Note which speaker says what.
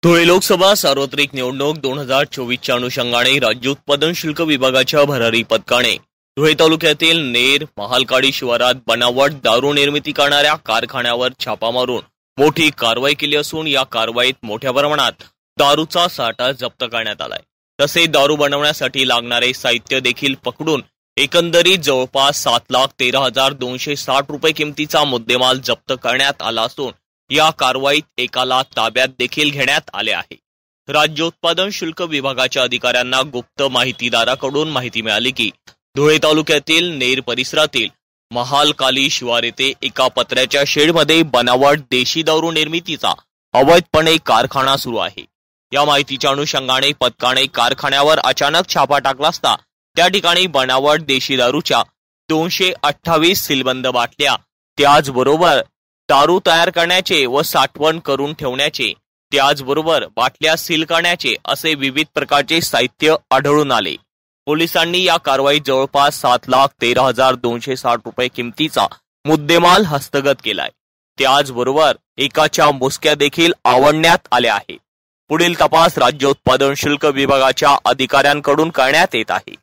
Speaker 1: धुळे लोकसभा सार्वत्रिक निवडणूक 2024च्या अनुषंगाने राज्य उत्पादन शुल्क विभागाच्या भरारी पथकाने धुळे तालुक्यातील नेर महालकाडी शिवारात बनावट दारू निर्मिती करणाऱ्या कारखान्यावर छापा मारून मोठी कारवाई केली असून या कारवाईत मोठ्या प्रमाणात दारूचा साठा जप्त करण्यात आलाय। तसेच दारू बनवण्यासाठी लागणारे साहित्य देखील पकडून एकंदरीत जवळपास 7,13,260 रुपये किमतीचा मुद्देमाल जप्त करण्यात आला असून या कारवाईत एकाला ताब्यात देखील घेण्यात आले आहे। राज्य उत्पादन शुल्क विभागाच्या अधिकाऱ्यांना गुप्त माहितीदाराकडून माहिती मिळाली की धुळे तालुक्यातील नेर परिसरातील महालकाली शिवार येथे एका पत्र्याच्या शेडमध्ये बनावट देशी दारू निर्मितीचा अवैधपणे कारखाना सुरू आहे। या माहितीच्या अनुषंगाने पथकाने कारखान्यावर अचानक छापा टाकला असता त्या ठिकाणी बनावट देशी दारूच्या 228 सीलबंद बाटल्या, त्याचबरोबर दारू तयार करण्याचे व साठवण करून ठेवण्याचे, त्याचबरोबर बाटल्या सील करण्याचे असे विविध प्रकारचे साहित्य आढळून आले। पोलिसांनी या कारवाईत जवळपास 7,13,260 रुपये किमतीचा मुद्देमाल हस्तगत केलाय। त्याचबरोबर एकाच्या मुसक्या देखील आवळण्यात आल्या आहे। पुढील तपास राज्य उत्पादन शुल्क विभागाच्या अधिकाऱ्यांकडून करण्यात येत आहे।